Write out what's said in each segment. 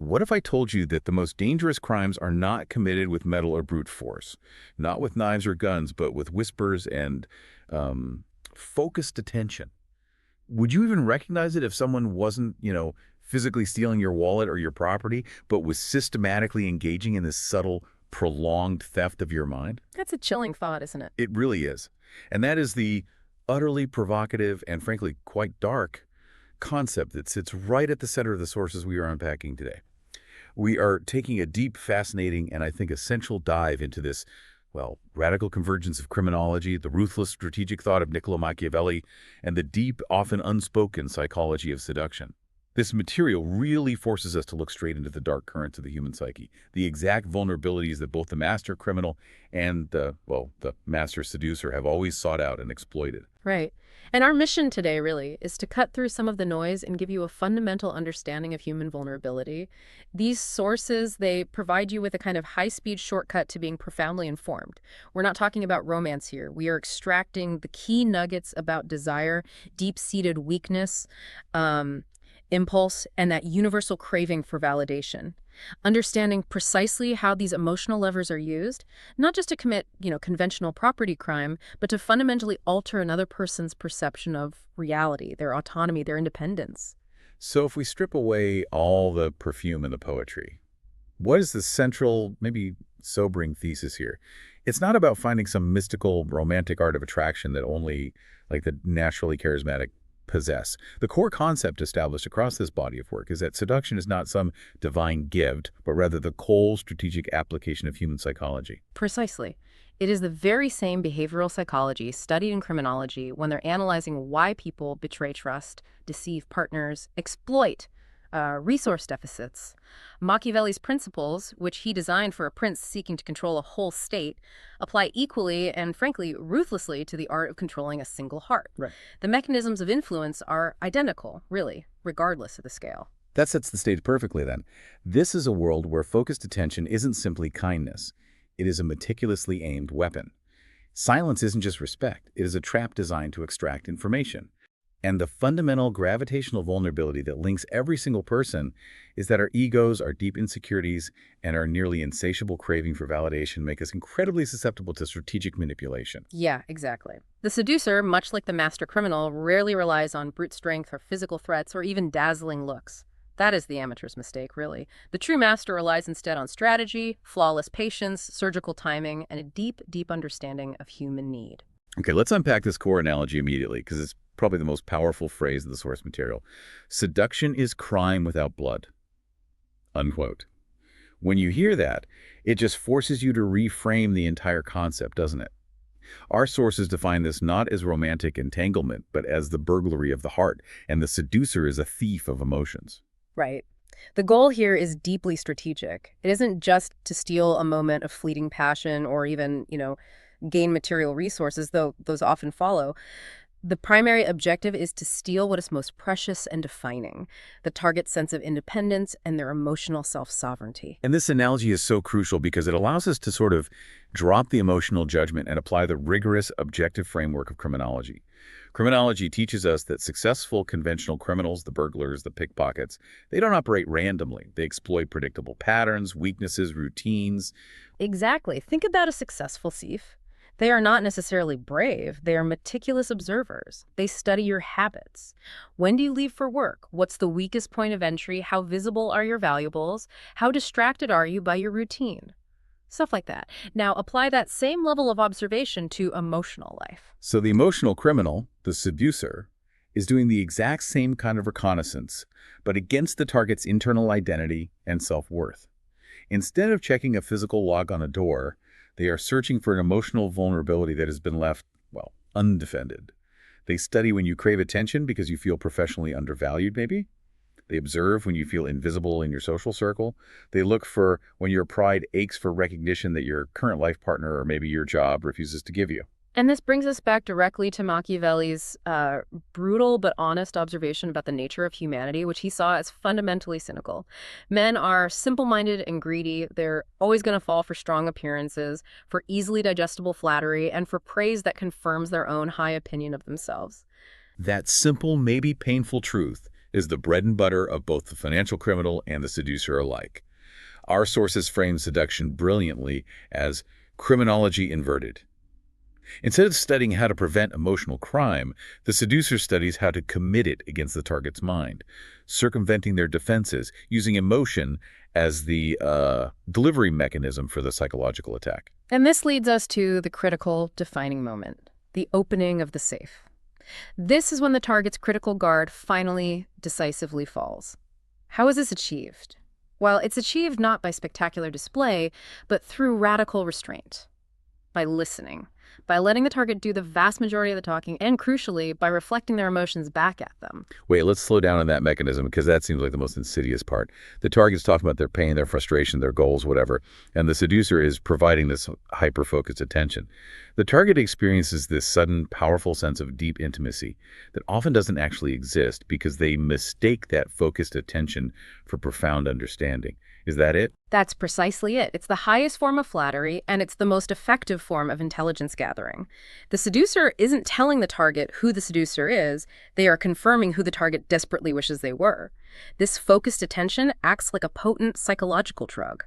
What if I told you that the most dangerous crimes are not committed with metal or brute force, not with knives or guns, but with whispers and focused attention? Would you even recognize it if someone wasn't, physically stealing your wallet or your property, but was systematically engaging in this subtle, prolonged theft of your mind? That's a chilling thought, isn't it? It really is. And that is the utterly provocative and frankly quite dark concept that sits right at the center of the sources we are unpacking today. We are taking a deep, fascinating, and I think essential dive into this, radical convergence of criminology, the ruthless strategic thought of Niccolo Machiavelli, and the deep, often unspoken psychology of seduction. This material really forces us to look straight into the dark currents of the human psyche, the exact vulnerabilities that both the master criminal and the master seducer have always sought out and exploited. Right. And our mission today, really, is to cut through some of the noise and give you a fundamental understanding of human vulnerability. These sources, they provide you with a kind of high-speed shortcut to being profoundly informed. We're not talking about romance here. We are extracting the key nuggets about desire, deep-seated weakness, impulse, and that universal craving for validation. Understanding precisely how these emotional levers are used, not just to commit, conventional property crime, but to fundamentally alter another person's perception of reality, their autonomy, their independence. So if we strip away all the perfume and the poetry, what is the central, maybe sobering thesis here? It's not about finding some mystical romantic art of attraction that only the naturally charismatic possess. The core concept established across this body of work is that seduction is not some divine gift, but rather the cold, strategic application of human psychology. Precisely. It is the very same behavioral psychology studied in criminology when they're analyzing why people betray trust, deceive partners, exploit resource deficits. Machiavelli's principles, which he designed for a prince seeking to control a whole state, apply equally and, frankly, ruthlessly to the art of controlling a single heart. Right. The mechanisms of influence are identical, really, regardless of the scale. That sets the stage perfectly, then. This is a world where focused attention isn't simply kindness. It is a meticulously aimed weapon. Silence isn't just respect. It is a trap designed to extract information. And the fundamental gravitational vulnerability that links every single person is that our egos, our deep insecurities, and our nearly insatiable craving for validation make us incredibly susceptible to strategic manipulation. Yeah, exactly. The seducer, much like the master criminal, rarely relies on brute strength or physical threats or even dazzling looks. That is the amateur's mistake, really. The true master relies instead on strategy, flawless patience, surgical timing, and a deep, deep understanding of human need. Okay, let's unpack this core analogy immediately, because it's probably the most powerful phrase of the source material. Seduction is crime without blood. Unquote. When you hear that, it just forces you to reframe the entire concept, doesn't it? Our sources define this not as romantic entanglement, but as the burglary of the heart, and the seducer is a thief of emotions. Right. The goal here is deeply strategic. It isn't just to steal a moment of fleeting passion or even, gain material resources, though those often follow. The primary objective is to steal what is most precious and defining, the target's sense of independence and their emotional self-sovereignty. And this analogy is so crucial because it allows us to sort of drop the emotional judgment and apply the rigorous, objective framework of criminology. Criminology teaches us that successful conventional criminals, the burglars, the pickpockets, they don't operate randomly. They exploit predictable patterns, weaknesses, routines. Exactly. Think about a successful thief. They are not necessarily brave. They are meticulous observers. They study your habits. When do you leave for work? What's the weakest point of entry? How visible are your valuables? How distracted are you by your routine? Stuff like that. Now, apply that same level of observation to emotional life. So the emotional criminal, the seducer, is doing the exact same kind of reconnaissance, but against the target's internal identity and self-worth. Instead of checking a physical log on a door, they are searching for an emotional vulnerability that has been left, undefended. They study when you crave attention because you feel professionally undervalued, maybe. They observe when you feel invisible in your social circle. They look for when your pride aches for recognition that your current life partner or maybe your job refuses to give you. And this brings us back directly to Machiavelli's brutal but honest observation about the nature of humanity, which he saw as fundamentally cynical. Men are simple-minded and greedy. They're always going to fall for strong appearances, for easily digestible flattery, and for praise that confirms their own high opinion of themselves. That simple, maybe painful truth is the bread and butter of both the financial criminal and the seducer alike. Our sources frame seduction brilliantly as criminology inverted. Instead of studying how to prevent emotional crime, the seducer studies how to commit it against the target's mind, circumventing their defenses, using emotion as the delivery mechanism for the psychological attack. And this leads us to the critical defining moment, the opening of the safe. This is when the target's critical guard finally decisively falls. How is this achieved? Well, it's achieved not by spectacular display, but through radical restraint, by listening, by letting the target do the vast majority of the talking, and crucially, by reflecting their emotions back at them. Wait, let's slow down on that mechanism because that seems like the most insidious part. The target's talking about their pain, their frustration, their goals, whatever, and the seducer is providing this hyper-focused attention. The target experiences this sudden, powerful sense of deep intimacy that often doesn't actually exist because they mistake that focused attention for profound understanding. Is that it? That's precisely it. It's the highest form of flattery, and it's the most effective form of intelligence gathering. The seducer isn't telling the target who the seducer is, they are confirming who the target desperately wishes they were. This focused attention acts like a potent psychological drug.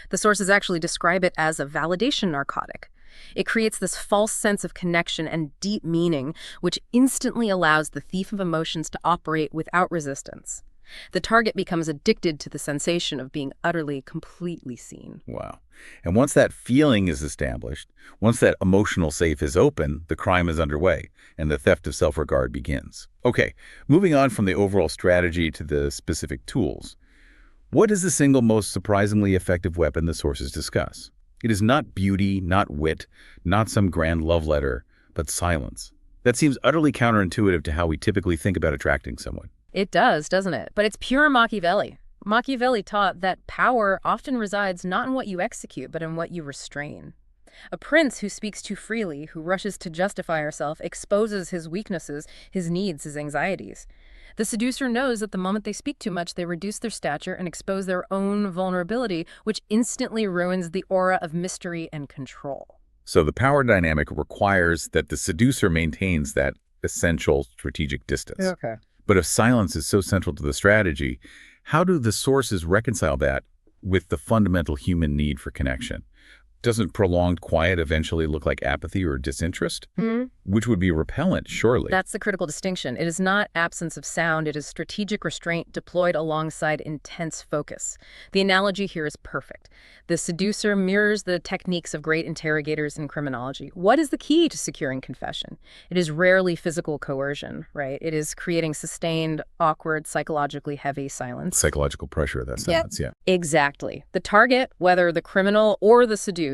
The sources actually describe it as a validation narcotic. It creates this false sense of connection and deep meaning, which instantly allows the thief of emotions to operate without resistance. The target becomes addicted to the sensation of being utterly, completely seen. Wow. And once that feeling is established, once that emotional safe is open, the crime is underway, and the theft of self-regard begins. Okay, moving on from the overall strategy to the specific tools. What is the single most surprisingly effective weapon the sources discuss? It is not beauty, not wit, not some grand love letter, but silence. That seems utterly counterintuitive to how we typically think about attracting someone. It does, doesn't it? But it's pure Machiavelli. Machiavelli taught that power often resides not in what you execute, but in what you restrain. A prince who speaks too freely, who rushes to justify herself, exposes his weaknesses, his needs, his anxieties. The seducer knows that the moment they speak too much, they reduce their stature and expose their own vulnerability, which instantly ruins the aura of mystery and control. So the power dynamic requires that the seducer maintains that essential strategic distance. Okay. But if silence is so central to the strategy, how do the sources reconcile that with the fundamental human need for connection? Doesn't prolonged quiet eventually look like apathy or disinterest? Which would be repellent, surely. That's the critical distinction. It is not absence of sound, it is strategic restraint deployed alongside intense focus. The analogy here is perfect. The seducer mirrors the techniques of great interrogators in criminology. What is the key to securing confession? It is rarely physical coercion, right? It is creating sustained, awkward, psychologically heavy silence. Psychological pressure of that silence, yeah. Exactly. The target, whether the criminal or the seduced,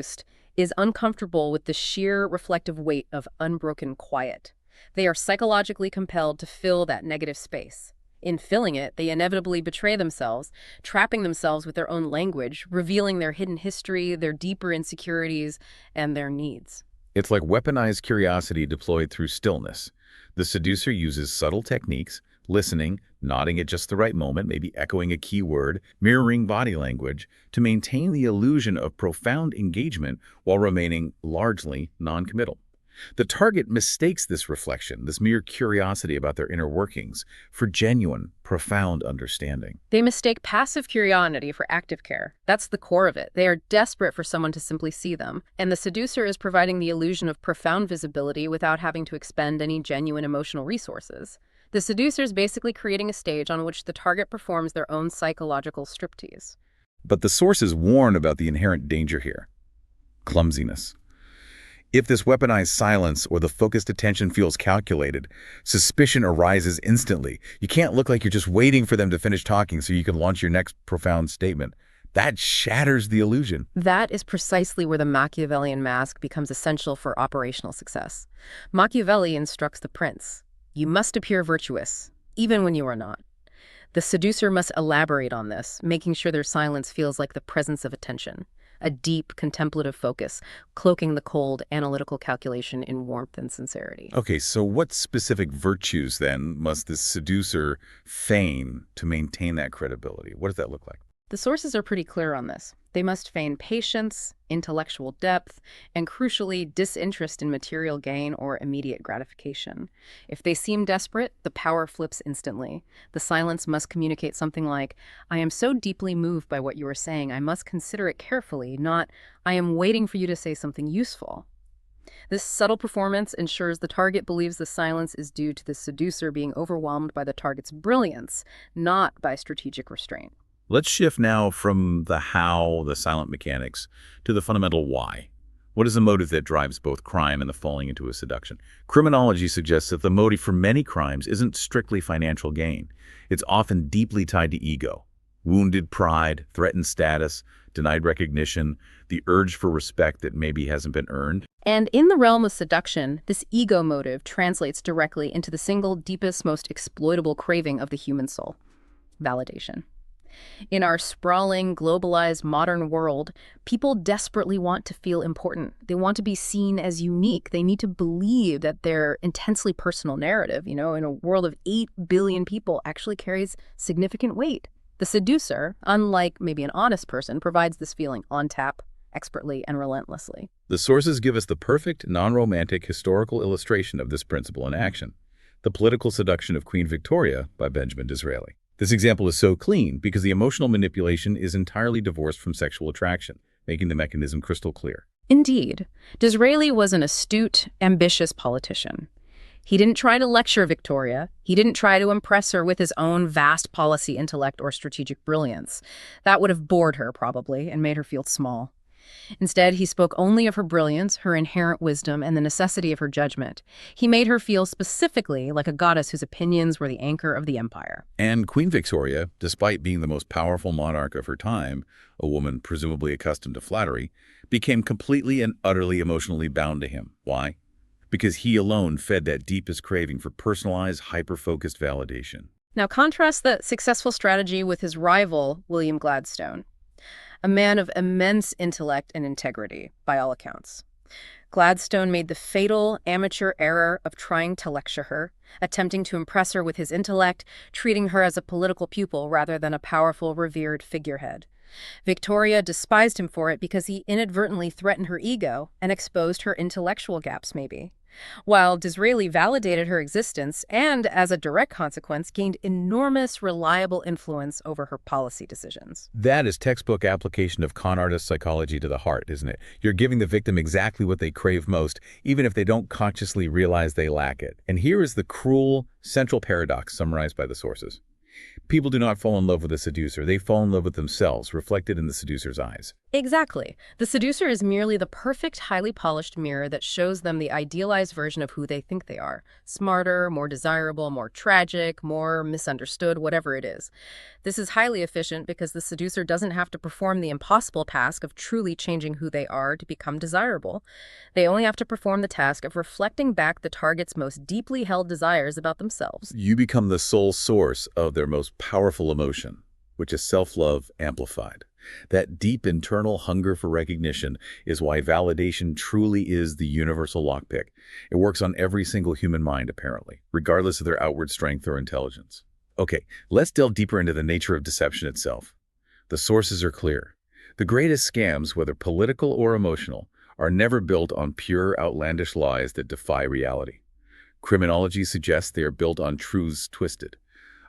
is uncomfortable with the sheer reflective weight of unbroken quiet. They are psychologically compelled to fill that negative space. In filling it, they inevitably betray themselves, trapping themselves with their own language, revealing their hidden history, their deeper insecurities, and their needs. It's like weaponized curiosity deployed through stillness. The seducer uses subtle techniques, listening, nodding at just the right moment, maybe echoing a key word, mirroring body language, to maintain the illusion of profound engagement while remaining largely non-committal. The target mistakes this reflection, this mere curiosity about their inner workings, for genuine, profound understanding. They mistake passive curiosity for active care. That's the core of it. They are desperate for someone to simply see them, and the seducer is providing the illusion of profound visibility without having to expend any genuine emotional resources. The seducer is basically creating a stage on which the target performs their own psychological striptease. But the sources warn about the inherent danger here: clumsiness. If this weaponized silence or the focused attention feels calculated, suspicion arises instantly. You can't look like you're just waiting for them to finish talking so you can launch your next profound statement. That shatters the illusion. That is precisely where the Machiavellian mask becomes essential for operational success. Machiavelli instructs the prince: you must appear virtuous, even when you are not. The seducer must elaborate on this, making sure their silence feels like the presence of attention, a deep, contemplative focus, cloaking the cold, analytical calculation in warmth and sincerity. Okay, so what specific virtues, then, must this seducer feign to maintain that credibility? What does that look like? The sources are pretty clear on this. They must feign patience, intellectual depth, and crucially, disinterest in material gain or immediate gratification. If they seem desperate, the power flips instantly. The silence must communicate something like, I am so deeply moved by what you are saying, I must consider it carefully, not, I am waiting for you to say something useful. This subtle performance ensures the target believes the silence is due to the seducer being overwhelmed by the target's brilliance, not by strategic restraint. Let's shift now from the how, the silent mechanics, to the fundamental why. What is the motive that drives both crime and the falling into a seduction? Criminology suggests that the motive for many crimes isn't strictly financial gain. It's often deeply tied to ego. Wounded pride, threatened status, denied recognition, the urge for respect that maybe hasn't been earned. And in the realm of seduction, this ego motive translates directly into the single deepest, most exploitable craving of the human soul: validation. In our sprawling, globalized modern world, people desperately want to feel important. They want to be seen as unique. They need to believe that their intensely personal narrative, in a world of 8 billion people, actually carries significant weight. The seducer, unlike maybe an honest person, provides this feeling on tap, expertly and relentlessly. The sources give us the perfect, non-romantic historical illustration of this principle in action: The Political Seduction of Queen Victoria by Benjamin Disraeli. This example is so clean because the emotional manipulation is entirely divorced from sexual attraction, making the mechanism crystal clear. Indeed, Disraeli was an astute, ambitious politician. He didn't try to lecture Victoria. He didn't try to impress her with his own vast policy intellect or strategic brilliance. That would have bored her, probably, and made her feel small. Instead, he spoke only of her brilliance, her inherent wisdom, and the necessity of her judgment. He made her feel specifically like a goddess whose opinions were the anchor of the empire. And Queen Victoria, despite being the most powerful monarch of her time, a woman presumably accustomed to flattery, became completely and utterly emotionally bound to him. Why? Because he alone fed that deepest craving for personalized, hyper-focused validation. Now contrast that successful strategy with his rival, William Gladstone, a man of immense intellect and integrity, by all accounts. Gladstone made the fatal amateur error of trying to lecture her, attempting to impress her with his intellect, treating her as a political pupil rather than a powerful, revered figurehead. Victoria despised him for it because he inadvertently threatened her ego and exposed her intellectual gaps, maybe. While Disraeli validated her existence and, as a direct consequence, gained enormous, reliable influence over her policy decisions. That is textbook application of con artist psychology to the heart, isn't it? You're giving the victim exactly what they crave most, even if they don't consciously realize they lack it. And here is the cruel, central paradox summarized by the sources. People do not fall in love with a seducer. They fall in love with themselves, reflected in the seducer's eyes. Exactly. The seducer is merely the perfect, highly polished mirror that shows them the idealized version of who they think they are. Smarter, more desirable, more tragic, more misunderstood, whatever it is. This is highly efficient because the seducer doesn't have to perform the impossible task of truly changing who they are to become desirable. They only have to perform the task of reflecting back the target's most deeply held desires about themselves. You become the sole source of their most powerful emotion, which is self-love amplified. That deep internal hunger for recognition is why validation truly is the universal lockpick. It works on every single human mind, apparently, regardless of their outward strength or intelligence. Okay, let's delve deeper into the nature of deception itself. The sources are clear. The greatest scams, whether political or emotional, are never built on pure, outlandish lies that defy reality. Criminology suggests they are built on truths twisted.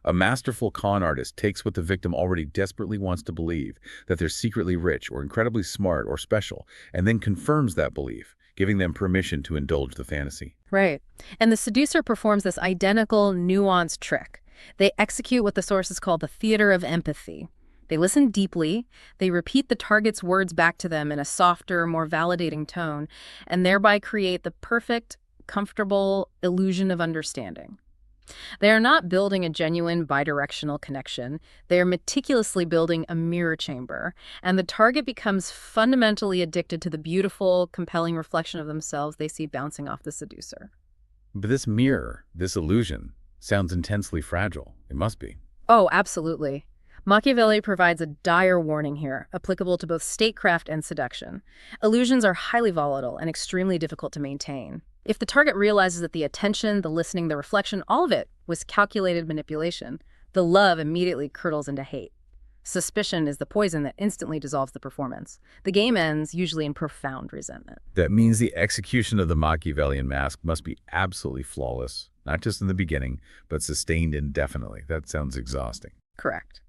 A masterful con artist takes what the victim already desperately wants to believe, that they're secretly rich or incredibly smart or special, and then confirms that belief, giving them permission to indulge the fantasy. Right. And the seducer performs this identical, nuanced trick. They execute what the sources call the theater of empathy. They listen deeply, they repeat the target's words back to them in a softer, more validating tone, and thereby create the perfect, comfortable illusion of understanding. They are not building a genuine bidirectional connection. They are meticulously building a mirror chamber, and the target becomes fundamentally addicted to the beautiful, compelling reflection of themselves they see bouncing off the seducer. But this mirror, this illusion, sounds intensely fragile. It must be. Oh, absolutely. Machiavelli provides a dire warning here, applicable to both statecraft and seduction. Illusions are highly volatile and extremely difficult to maintain. If the target realizes that the attention, the listening, the reflection, all of it was calculated manipulation, the love immediately curdles into hate. Suspicion is the poison that instantly dissolves the performance. The game ends, usually in profound resentment. That means the execution of the Machiavellian mask must be absolutely flawless, not just in the beginning, but sustained indefinitely. That sounds exhausting. Correct.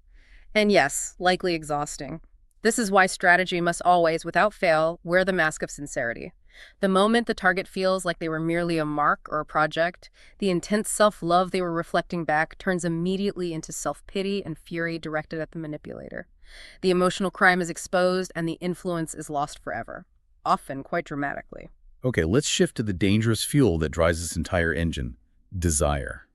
And yes, likely exhausting. This is why strategy must always, without fail, wear the mask of sincerity. The moment the target feels like they were merely a mark or a project, the intense self-love they were reflecting back turns immediately into self-pity and fury directed at the manipulator. The emotional crime is exposed and the influence is lost forever, often quite dramatically. Okay, let's shift to the dangerous fuel that drives this entire engine, desire.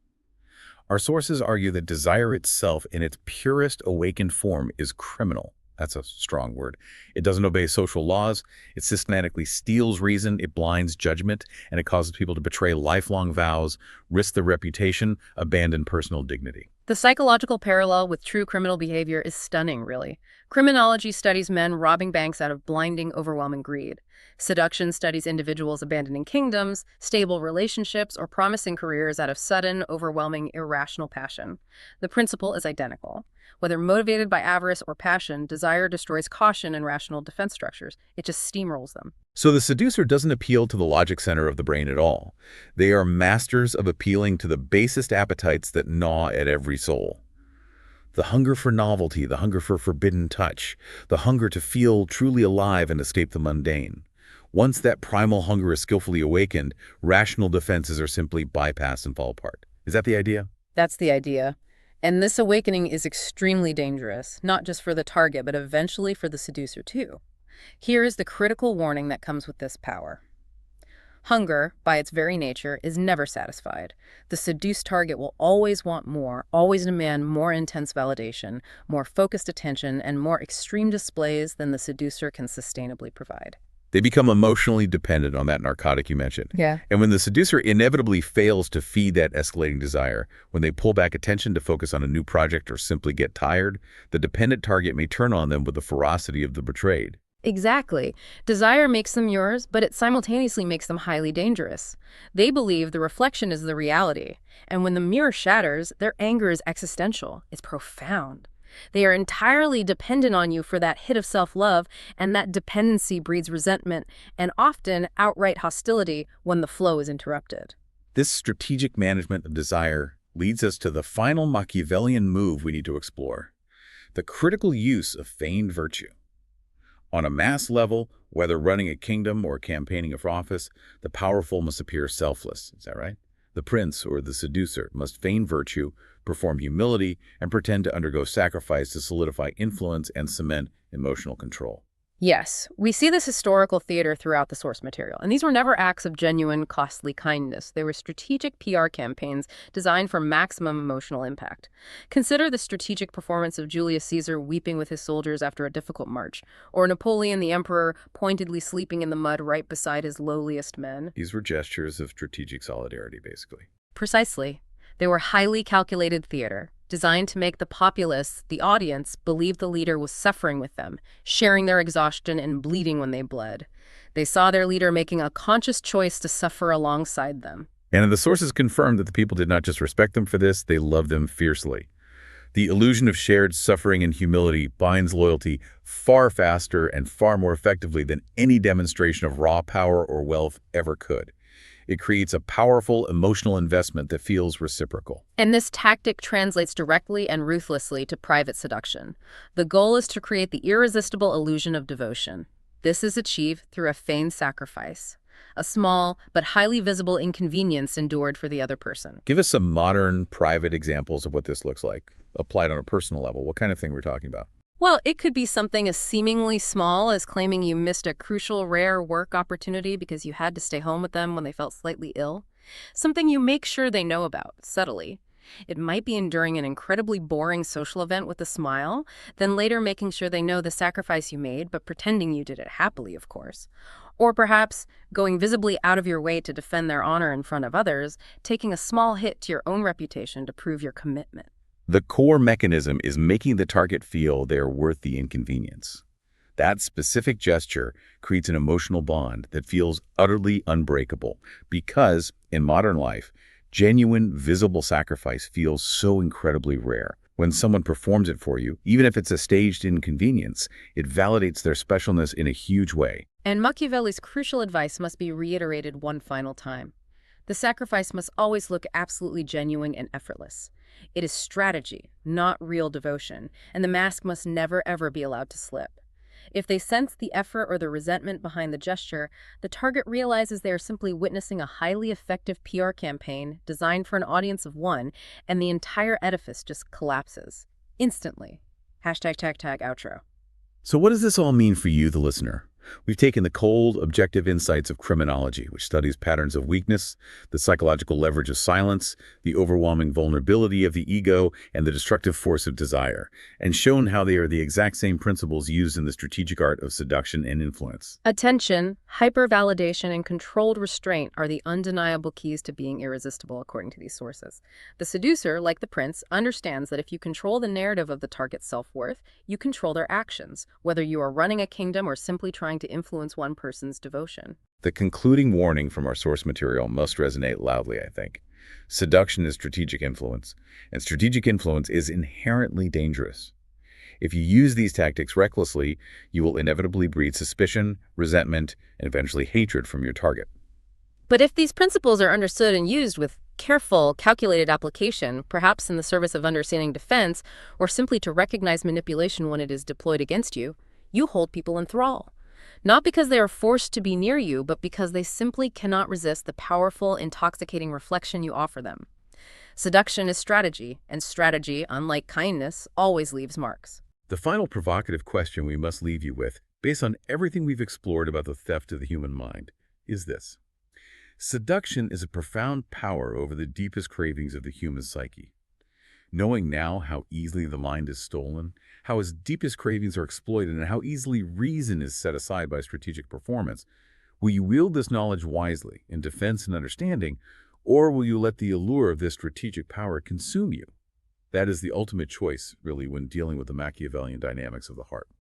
Our sources argue that desire itself in its purest awakened form is criminal. That's a strong word. It doesn't obey social laws, it systematically steals reason, it blinds judgment, and it causes people to betray lifelong vows, risk their reputation, abandon personal dignity. The psychological parallel with true criminal behavior is stunning, really. Criminology studies men robbing banks out of blinding, overwhelming greed. Seduction studies individuals abandoning kingdoms, stable relationships, or promising careers out of sudden, overwhelming, irrational passion. The principle is identical. Whether motivated by avarice or passion, desire destroys caution and rational defense structures. It just steamrolls them. So the seducer doesn't appeal to the logic center of the brain at all. They are masters of appealing to the basest appetites that gnaw at every soul. The hunger for novelty, the hunger for forbidden touch, the hunger to feel truly alive and escape the mundane. Once that primal hunger is skillfully awakened, rational defenses are simply bypassed and fall apart. Is that the idea? That's the idea. And this awakening is extremely dangerous, not just for the target, but eventually for the seducer too. Here is the critical warning that comes with this power. Hunger, by its very nature, is never satisfied. The seduced target will always want more, always demand more intense validation, more focused attention, and more extreme displays than the seducer can sustainably provide. They become emotionally dependent on that narcotic you mentioned. Yeah. And when the seducer inevitably fails to feed that escalating desire, when they pull back attention to focus on a new project or simply get tired, the dependent target may turn on them with the ferocity of the betrayed. Exactly. Desire makes them yours, but it simultaneously makes them highly dangerous. They believe the reflection is the reality, and when the mirror shatters, their anger is existential. It's profound. They are entirely dependent on you for that hit of self-love, and that dependency breeds resentment and often outright hostility when the flow is interrupted. This strategic management of desire leads us to the final Machiavellian move we need to explore, the critical use of feigned virtue. On a mass level, whether running a kingdom or campaigning for office, the powerful must appear selfless. Is that right? The prince or the seducer must feign virtue, perform humility, and pretend to undergo sacrifice to solidify influence and cement emotional control. Yes, we see this historical theater throughout the source material, and these were never acts of genuine, costly kindness. They were strategic PR campaigns designed for maximum emotional impact. Consider the strategic performance of Julius Caesar weeping with his soldiers after a difficult march, or Napoleon the Emperor pointedly sleeping in the mud right beside his lowliest men. These were gestures of strategic solidarity, basically. Precisely. They were highly calculated theater, designed to make the populace, the audience, believe the leader was suffering with them, sharing their exhaustion and bleeding when they bled. They saw their leader making a conscious choice to suffer alongside them. And the sources confirmed that the people did not just respect them for this, they loved them fiercely. The illusion of shared suffering and humility binds loyalty far faster and far more effectively than any demonstration of raw power or wealth ever could. It creates a powerful emotional investment that feels reciprocal. And this tactic translates directly and ruthlessly to private seduction. The goal is to create the irresistible illusion of devotion. This is achieved through a feigned sacrifice, a small but highly visible inconvenience endured for the other person. Give us some modern, private examples of what this looks like, applied on a personal level. What kind of thing we're talking about? Well, it could be something as seemingly small as claiming you missed a crucial, rare work opportunity because you had to stay home with them when they felt slightly ill. Something you make sure they know about, subtly. It might be enduring an incredibly boring social event with a smile, then later making sure they know the sacrifice you made, but pretending you did it happily, of course. Or perhaps going visibly out of your way to defend their honor in front of others, taking a small hit to your own reputation to prove your commitment. The core mechanism is making the target feel they are worth the inconvenience. That specific gesture creates an emotional bond that feels utterly unbreakable because, in modern life, genuine, visible sacrifice feels so incredibly rare. When someone performs it for you, even if it's a staged inconvenience, it validates their specialness in a huge way. And Machiavelli's crucial advice must be reiterated one final time. The sacrifice must always look absolutely genuine and effortless. It is strategy, not real devotion, and the mask must never ever be allowed to slip. If they sense the effort or the resentment behind the gesture, the target realizes they are simply witnessing a highly effective PR campaign designed for an audience of one, and the entire edifice just collapses. Instantly. Hashtag tag tag outro. So what does this all mean for you, the listener? We've taken the cold, objective insights of criminology, which studies patterns of weakness, the psychological leverage of silence, the overwhelming vulnerability of the ego, and the destructive force of desire, and shown how they are the exact same principles used in the strategic art of seduction and influence. Attention, hypervalidation, and controlled restraint are the undeniable keys to being irresistible, according to these sources. The seducer, like the prince, understands that if you control the narrative of the target's self-worth, you control their actions, whether you are running a kingdom or simply trying to influence one person's devotion. The concluding warning from our source material must resonate loudly, I think. Seduction is strategic influence, and strategic influence is inherently dangerous. If you use these tactics recklessly, you will inevitably breed suspicion, resentment, and eventually hatred from your target. But if these principles are understood and used with careful, calculated application, perhaps in the service of understanding defense, or simply to recognize manipulation when it is deployed against you, you hold people in thrall. Not because they are forced to be near you, but because they simply cannot resist the powerful, intoxicating reflection you offer them. Seduction is strategy, and strategy, unlike kindness, always leaves marks. The final provocative question we must leave you with, based on everything we've explored about the theft of the human mind, is this. Seduction is a profound power over the deepest cravings of the human psyche. Knowing now how easily the mind is stolen, how its deepest cravings are exploited, and how easily reason is set aside by strategic performance, will you wield this knowledge wisely in defense and understanding, or will you let the allure of this strategic power consume you? That is the ultimate choice, really, when dealing with the Machiavellian dynamics of the heart.